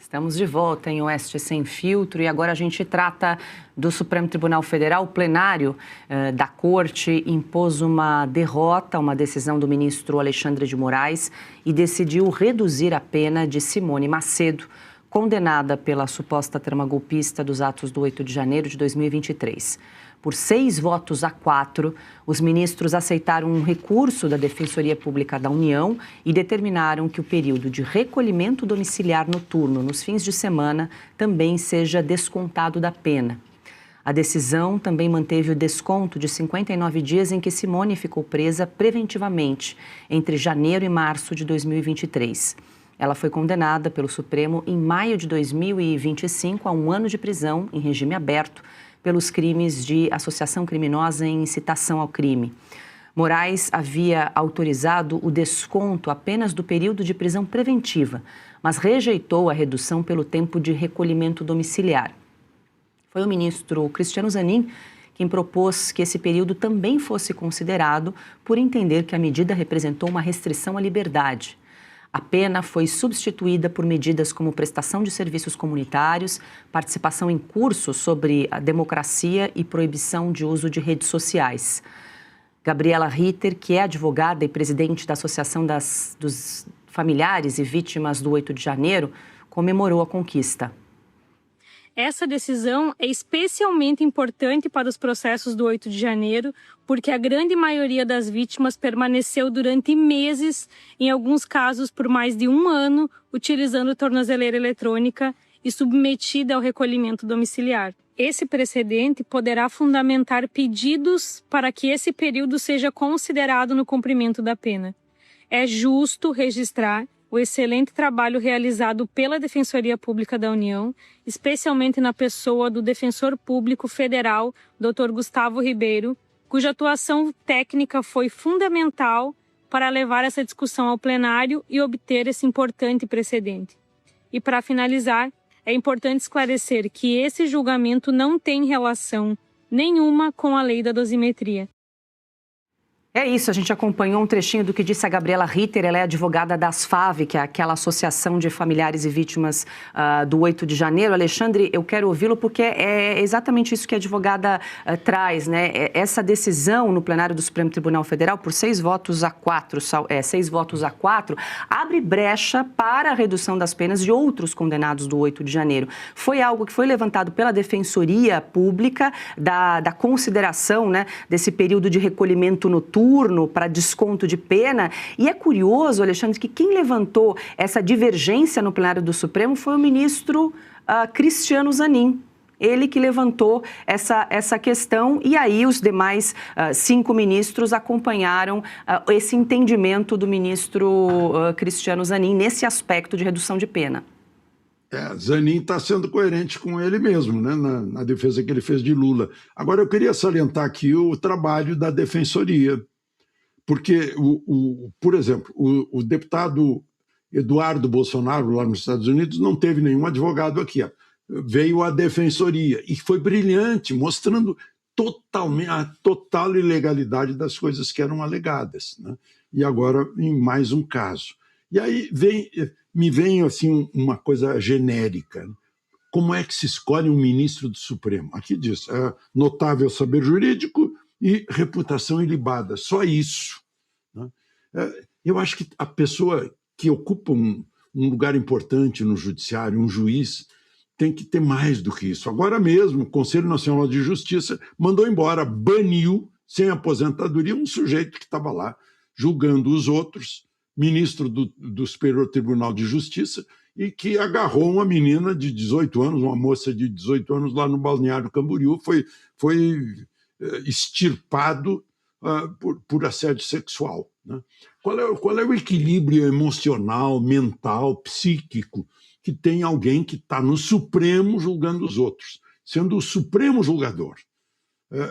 Estamos de volta em Oeste Sem Filtro e agora a gente trata do Supremo Tribunal Federal. O plenário da Corte impôs uma derrota, uma decisão do ministro Alexandre de Moraes e decidiu reduzir a pena de Simone Macedo, condenada pela suposta trama golpista dos atos do 8 de janeiro de 2023. Por 6 votos a 4, os ministros aceitaram um recurso da Defensoria Pública da União e determinaram que o período de recolhimento domiciliar noturno nos fins de semana também seja descontado da pena. A decisão também manteve o desconto de 59 dias em que Simone ficou presa preventivamente, entre janeiro e março de 2023. Ela foi condenada pelo Supremo em maio de 2025 a 1 ano de prisão em regime aberto pelos crimes de associação criminosa e incitação ao crime. Moraes havia autorizado o desconto apenas do período de prisão preventiva, mas rejeitou a redução pelo tempo de recolhimento domiciliar. Foi o ministro Cristiano Zanin quem propôs que esse período também fosse considerado, por entender que a medida representou uma restrição à liberdade. A pena foi substituída por medidas como prestação de serviços comunitários, participação em cursos sobre a democracia e proibição de uso de redes sociais. Gabriela Ritter, que é advogada e presidente da Associação dos Familiares e Vítimas do 8 de janeiro, comemorou a conquista. Essa decisão é especialmente importante para os processos do 8 de janeiro, porque a grande maioria das vítimas permaneceu durante meses, em alguns casos por mais de 1 ano, utilizando tornozeleira eletrônica e submetida ao recolhimento domiciliar. Esse precedente poderá fundamentar pedidos para que esse período seja considerado no cumprimento da pena. É justo registrar o excelente trabalho realizado pela Defensoria Pública da União, especialmente na pessoa do Defensor Público Federal, Dr. Gustavo Ribeiro, cuja atuação técnica foi fundamental para levar essa discussão ao plenário e obter esse importante precedente. E para finalizar, é importante esclarecer que esse julgamento não tem relação nenhuma com a lei da dosimetria. É isso, a gente acompanhou um trechinho do que disse a Gabriela Ritter. Ela é advogada da ASFAV, que é aquela Associação de Familiares e Vítimas do 8 de janeiro. Alexandre, eu quero ouvi-lo porque é exatamente isso que a advogada traz, né? Essa decisão no plenário do Supremo Tribunal Federal, por 6 votos a 4, 6 votos a 4, abre brecha para a redução das penas de outros condenados do 8 de janeiro. Foi algo que foi levantado pela Defensoria Pública, da consideração, né, desse período de recolhimento noturno para desconto de pena. E é curioso, Alexandre, que quem levantou essa divergência no plenário do Supremo foi o ministro Cristiano Zanin. Ele que levantou essa questão e aí os demais 5 ministros acompanharam esse entendimento do ministro Cristiano Zanin nesse aspecto de redução de pena. Zanin está sendo coerente com ele mesmo, né, na defesa que ele fez de Lula. Agora, eu queria salientar aqui o trabalho da Defensoria, porque, por exemplo, o deputado Eduardo Bolsonaro, lá nos Estados Unidos, não teve nenhum advogado aqui. Veio a Defensoria e foi brilhante, mostrando a total ilegalidade das coisas que eram alegadas, né? E agora, em mais um caso. E aí me vem assim, uma coisa genérica. Como é que se escolhe um ministro do Supremo? Aqui diz, notável saber jurídico e reputação ilibada. Só isso, né? Eu acho que a pessoa que ocupa um lugar importante no judiciário, um juiz, tem que ter mais do que isso. Agora mesmo, o Conselho Nacional de Justiça mandou embora, baniu, sem aposentadoria, um sujeito que estava lá julgando os outros, ministro do Superior Tribunal de Justiça, e que agarrou uma menina de 18 anos, uma moça de 18 anos, lá no Balneário Camboriú, foi extirpado por assédio sexual, né? Qual é o equilíbrio emocional, mental, psíquico que tem alguém que está no Supremo julgando os outros, sendo o Supremo julgador,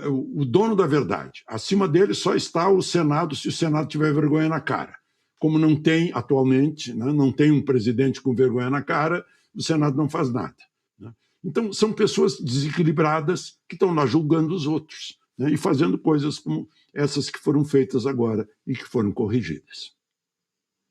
o dono da verdade? Acima dele só está o Senado, se o Senado tiver vergonha na cara. Como não tem atualmente, né, não tem um presidente com vergonha na cara, o Senado não faz nada, né? Então, são pessoas desequilibradas que estão lá julgando os outros, né, e fazendo coisas como essas que foram feitas agora e que foram corrigidas.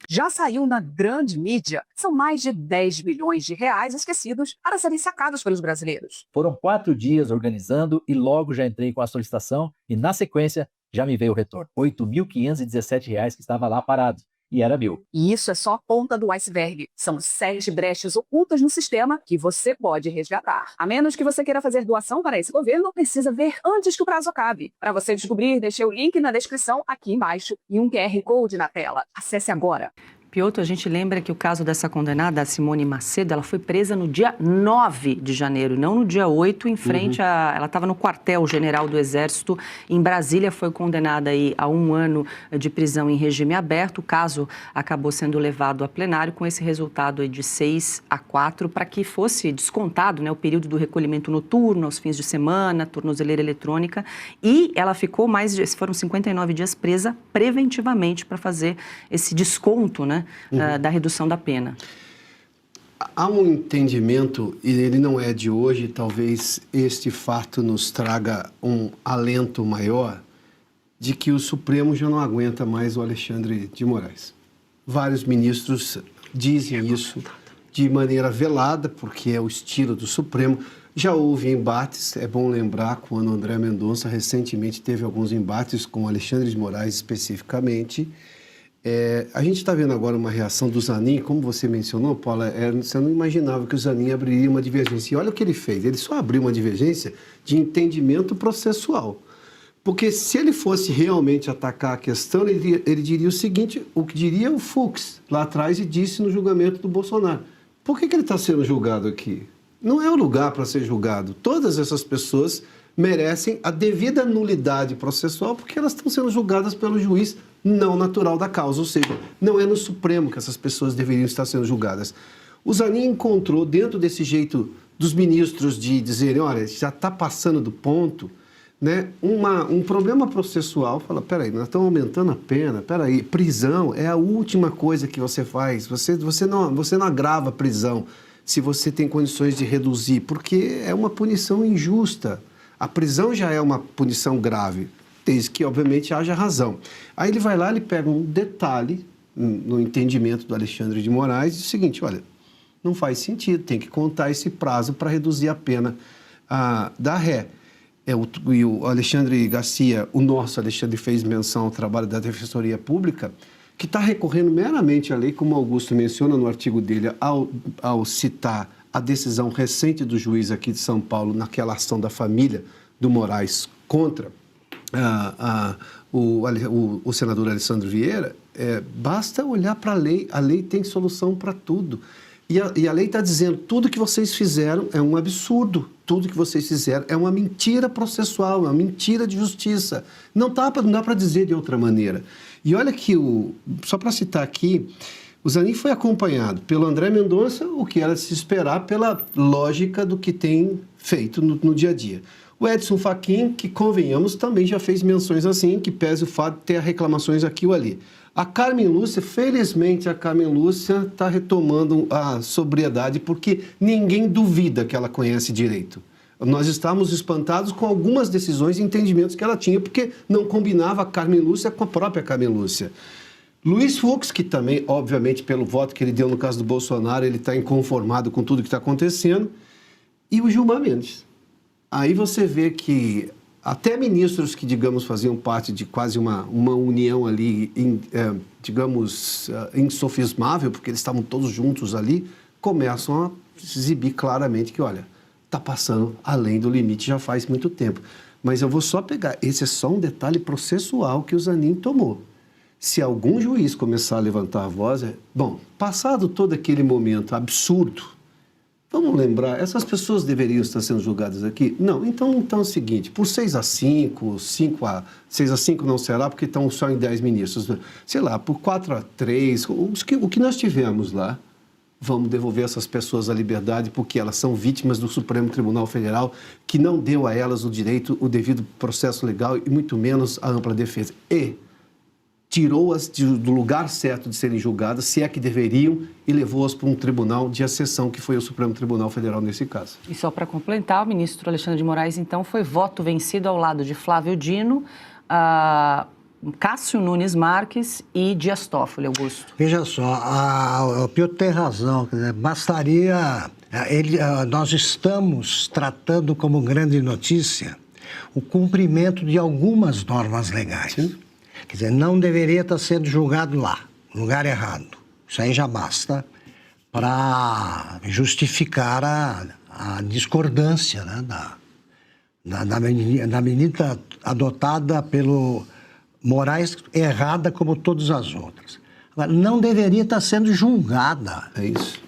Já saiu na grande mídia. São mais de 10 bilhões de reais esquecidos para serem sacados pelos brasileiros. Foram 4 dias organizando e logo já entrei com a solicitação e, na sequência, já me veio o retorno. R$ 8.517 que estava lá parado. E era meu. E isso é só a ponta do iceberg. São 7 brechas ocultas no sistema que você pode resgatar. A menos que você queira fazer doação para esse governo, precisa ver antes que o prazo acabe. Para você descobrir, deixei o link na descrição aqui embaixo e um QR Code na tela. Acesse agora. Piotr, a gente lembra que o caso dessa condenada, a Simone Macedo, ela foi presa no dia 9 de janeiro, não no dia 8, em frente a... Ela estava no quartel-general do Exército em Brasília, foi condenada aí a 1 ano de prisão em regime aberto. O caso acabou sendo levado a plenário com esse resultado aí de 6-4, para que fosse descontado, né, o período do recolhimento noturno, aos fins de semana, tornozeleira eletrônica, e ela ficou foram 59 dias presa preventivamente para fazer esse desconto, né, da redução da pena. Há um entendimento, e ele não é de hoje, talvez este fato nos traga um alento maior, de que o Supremo já não aguenta mais o Alexandre de Moraes. Vários ministros dizem isso de maneira velada, porque é o estilo do Supremo. Já houve embates, é bom lembrar, quando o André Mendonça recentemente teve alguns embates com o Alexandre de Moraes especificamente. A gente está vendo agora uma reação do Zanin, como você mencionou, Paula, você não imaginava que o Zanin abriria uma divergência. E olha o que ele fez, ele só abriu uma divergência de entendimento processual. Porque se ele fosse realmente atacar a questão, ele diria o seguinte, o que diria o Fux lá atrás e disse no julgamento do Bolsonaro. Por que ele está sendo julgado aqui? Não é o lugar para ser julgado. Todas essas pessoas merecem a devida nulidade processual porque elas estão sendo julgadas pelo juiz não natural da causa, ou seja, não é no Supremo que essas pessoas deveriam estar sendo julgadas. O Zanin encontrou, dentro desse jeito dos ministros de dizerem, olha, já está passando do ponto, né, um problema processual, fala, peraí, nós estamos aumentando a pena, peraí, prisão é a última coisa que você faz, você não agrava a prisão se você tem condições de reduzir, porque é uma punição injusta. A prisão já é uma punição grave, desde que, obviamente, haja razão. Aí ele vai lá, ele pega um detalhe no entendimento do Alexandre de Moraes e diz o seguinte, olha, não faz sentido, tem que contar esse prazo para reduzir a pena da ré. E o Alexandre Garcia, o nosso Alexandre, fez menção ao trabalho da Defensoria Pública, que está recorrendo meramente à lei, como Augusto menciona no artigo dele, ao citar a decisão recente do juiz aqui de São Paulo naquela ação da família do Moraes contra o senador Alessandro Vieira, basta olhar para a lei tem solução para tudo. E a lei está dizendo, tudo que vocês fizeram é um absurdo, tudo que vocês fizeram é uma mentira processual, é uma mentira de justiça. Não dá para dizer de outra maneira. E olha que, só para citar aqui, o Zanin foi acompanhado pelo André Mendonça, o que era de se esperar pela lógica do que tem feito no dia a dia. O Edson Fachin, que convenhamos, também já fez menções assim, que pese o fato de ter reclamações aqui ou ali. A Carmen Lúcia, felizmente a Carmen Lúcia está retomando a sobriedade, porque ninguém duvida que ela conhece direito. Nós estávamos espantados com algumas decisões e entendimentos que ela tinha, porque não combinava a Carmen Lúcia com a própria Carmen Lúcia. Luiz Fux, que também, obviamente, pelo voto que ele deu no caso do Bolsonaro, ele está inconformado com tudo que está acontecendo, e o Gilmar Mendes. Aí você vê que até ministros que, digamos, faziam parte de quase uma união ali, digamos, insofismável, porque eles estavam todos juntos ali, começam a exibir claramente que, olha, está passando além do limite já faz muito tempo. Mas eu vou só pegar, esse é só um detalhe processual que o Zanin tomou. Se algum juiz começar a levantar a voz, bom, passado todo aquele momento absurdo, vamos lembrar, essas pessoas deveriam estar sendo julgadas aqui? Não, então é o seguinte, por 6-5, 6-5 não será, porque estão só em 10 ministros, sei lá, por 4-3, o que nós tivemos lá, vamos devolver essas pessoas à liberdade, porque elas são vítimas do Supremo Tribunal Federal, que não deu a elas o direito, o devido processo legal e muito menos a ampla defesa. E tirou-as do lugar certo de serem julgadas, se é que deveriam, e levou-as para um tribunal de exceção, que foi o Supremo Tribunal Federal nesse caso. E só para complementar, o ministro Alexandre de Moraes, então, foi voto vencido ao lado de Flávio Dino. Cássio Nunes Marques e Dias Toffoli, Augusto. Veja só, o Piotr tem razão, quer dizer, bastaria... nós estamos tratando como grande notícia o cumprimento de algumas normas legais. Sim. Quer dizer, não deveria estar sendo julgado lá, no lugar errado. Isso aí já basta para justificar a discordância, né, da medida adotada pelo Moraes, errada como todas as outras. Agora, não deveria estar sendo julgada. É isso.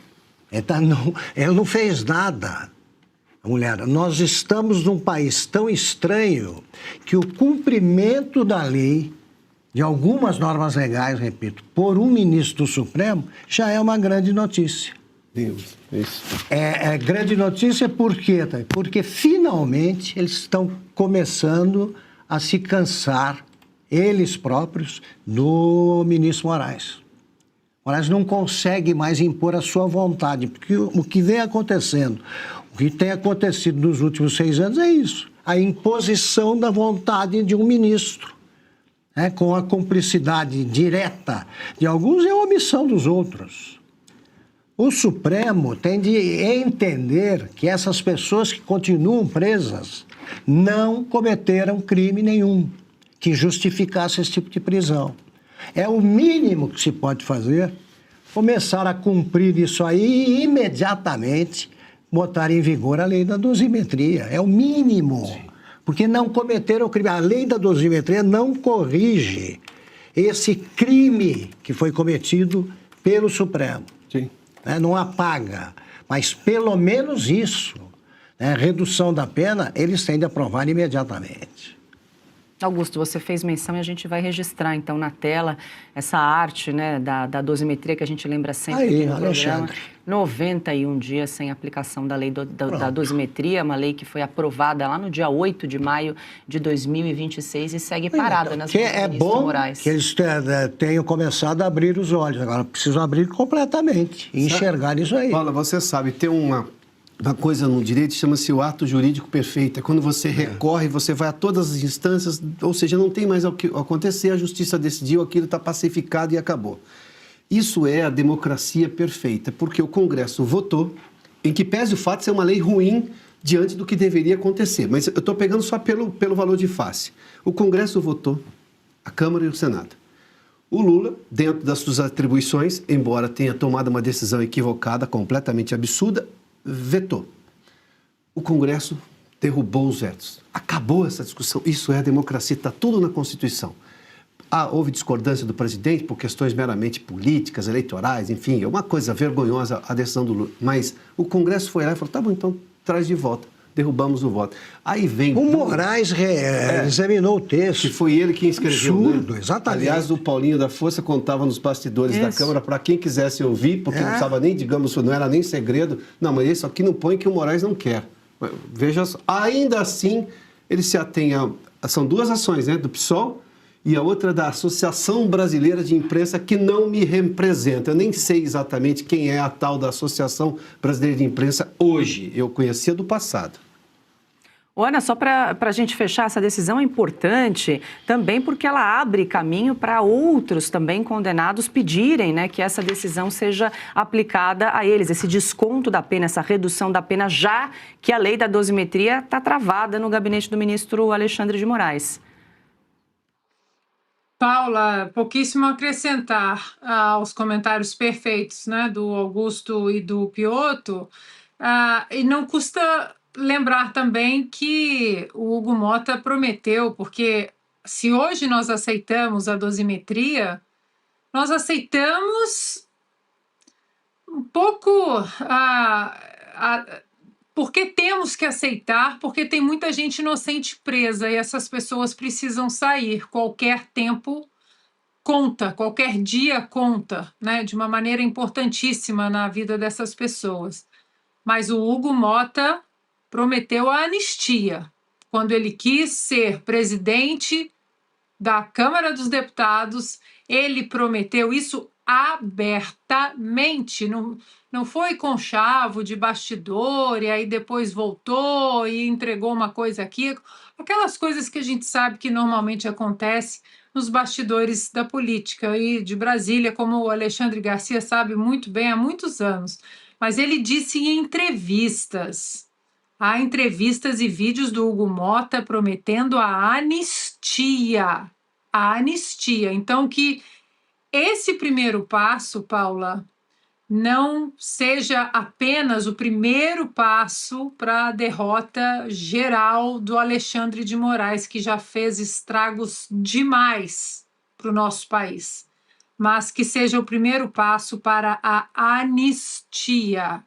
Ele não fez nada. Mulher, nós estamos num país tão estranho que o cumprimento da lei, de algumas normas legais, repito, por um ministro do Supremo, já é uma grande notícia. Deus, isso. É grande notícia por quê? Porque finalmente eles estão começando a se cansar, eles próprios, do ministro Moraes. Moraes não consegue mais impor a sua vontade, porque o que vem acontecendo, o que tem acontecido nos últimos 6 anos é isso, a imposição da vontade de um ministro, né, com a cumplicidade direta de alguns e a omissão dos outros. O Supremo tem de entender que essas pessoas que continuam presas não cometeram crime nenhum que justificasse esse tipo de prisão. É o mínimo que se pode fazer, começar a cumprir isso aí e imediatamente botar em vigor a lei da dosimetria. É o mínimo. Sim. Porque não cometeram crime. A lei da dosimetria não corrige esse crime que foi cometido pelo Supremo. Sim. Não apaga. Mas pelo menos isso, redução da pena, eles têm de aprovar imediatamente. Augusto, você fez menção e a gente vai registrar, então, na tela, essa arte, né, da dosimetria que a gente lembra sempre aqui no programa. 91 dias sem aplicação da lei da dosimetria, uma lei que foi aprovada lá no dia 8 de maio de 2026 e segue parada nas mãos do ministro Moraes. Que eles tenham começado a abrir os olhos, agora precisam abrir completamente e enxergar isso aí. Paula, você sabe, tem uma coisa no direito chama-se o ato jurídico perfeito. É quando você recorre, você vai a todas as instâncias, ou seja, não tem mais o que acontecer, a justiça decidiu, aquilo está pacificado e acabou. Isso é a democracia perfeita, porque o Congresso votou, em que pese o fato de ser uma lei ruim diante do que deveria acontecer. Mas eu estou pegando só pelo valor de face. O Congresso votou, a Câmara e o Senado. O Lula, dentro das suas atribuições, embora tenha tomado uma decisão equivocada, completamente absurda, vetou. O Congresso derrubou os vetos. Acabou essa discussão. Isso é a democracia, está tudo na Constituição. Houve discordância do presidente por questões meramente políticas, eleitorais, enfim, é uma coisa vergonhosa a decisão do Lula. Mas o Congresso foi lá e falou, tá bom, então traz de volta. Derrubamos o voto. Aí vem... O Moraes examinou o texto. Que foi ele que escreveu. Absurdo, né? Exatamente. Aliás, o Paulinho da Força contava nos bastidores da Câmara para quem quisesse ouvir, porque não estava nem, digamos, não era nem segredo. Não, mas isso aqui não põe que o Moraes não quer. Veja só. Ainda assim, ele se atém a... São 2 ações, né? Do PSOL e a outra da Associação Brasileira de Imprensa, que não me representa. Eu nem sei exatamente quem é a tal da Associação Brasileira de Imprensa hoje. Eu conhecia do passado. Ana, só para a gente fechar, essa decisão é importante também porque ela abre caminho para outros também condenados pedirem, né, que essa decisão seja aplicada a eles, esse desconto da pena, essa redução da pena, já que a lei da dosimetria está travada no gabinete do ministro Alexandre de Moraes. Paula, pouquíssimo a acrescentar aos comentários perfeitos, né, do Augusto e do Piotr, e não custa lembrar também que o Hugo Motta prometeu, porque se hoje nós aceitamos a dosimetria, nós aceitamos um pouco porque temos que aceitar, porque tem muita gente inocente presa e essas pessoas precisam sair. Qualquer tempo conta, qualquer dia conta, né, de uma maneira importantíssima na vida dessas pessoas. Mas o Hugo Motta prometeu a anistia quando ele quis ser presidente da Câmara dos Deputados. Ele prometeu isso abertamente, não foi conchavo de bastidor e aí depois voltou e entregou uma coisa aqui, aquelas coisas que a gente sabe que normalmente acontece nos bastidores da política e de Brasília, como o Alexandre Garcia sabe muito bem há muitos anos. Mas ele disse em entrevistas, há entrevistas e vídeos do Hugo Motta prometendo a anistia. A anistia. Então, que esse primeiro passo, Paula, não seja apenas o primeiro passo para a derrota geral do Alexandre de Moraes, que já fez estragos demais para o nosso país, mas que seja o primeiro passo para a anistia.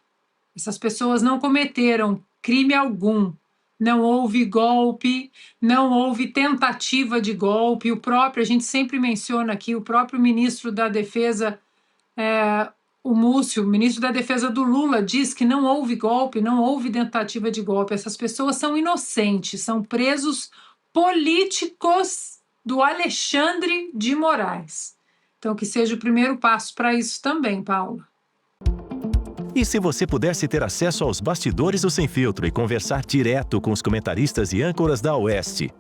Essas pessoas não cometeram crime algum, não houve golpe, não houve tentativa de golpe. A gente sempre menciona aqui, o próprio ministro da Defesa, o Múcio, ministro da Defesa do Lula, diz que não houve golpe, não houve tentativa de golpe. Essas pessoas são inocentes, são presos políticos do Alexandre de Moraes. Então, que seja o primeiro passo para isso também, Paula. E se você pudesse ter acesso aos bastidores do Sem Filtro e conversar direto com os comentaristas e âncoras da Oeste?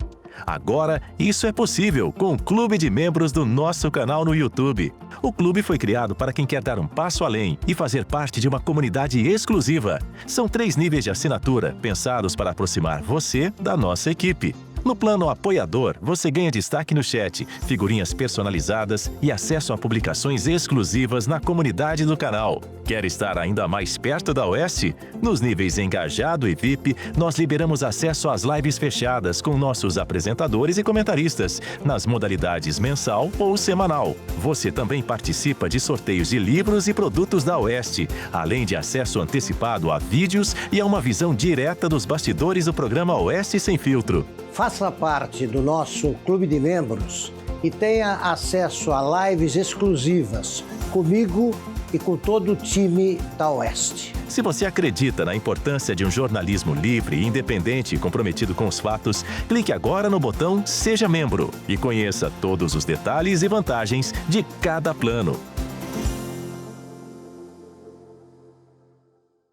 Agora, isso é possível com o Clube de Membros do nosso canal no YouTube. O clube foi criado para quem quer dar um passo além e fazer parte de uma comunidade exclusiva. São 3 níveis de assinatura, pensados para aproximar você da nossa equipe. No plano apoiador, você ganha destaque no chat, figurinhas personalizadas e acesso a publicações exclusivas na comunidade do canal. Quer estar ainda mais perto da Oeste? Nos níveis Engajado e VIP, nós liberamos acesso às lives fechadas com nossos apresentadores e comentaristas, nas modalidades mensal ou semanal. Você também participa de sorteios de livros e produtos da Oeste, além de acesso antecipado a vídeos e a uma visão direta dos bastidores do programa Oeste Sem Filtro. Faça parte do nosso clube de membros e tenha acesso a lives exclusivas comigo e com todo o time da Oeste. Se você acredita na importância de um jornalismo livre, independente e comprometido com os fatos, clique agora no botão Seja Membro e conheça todos os detalhes e vantagens de cada plano.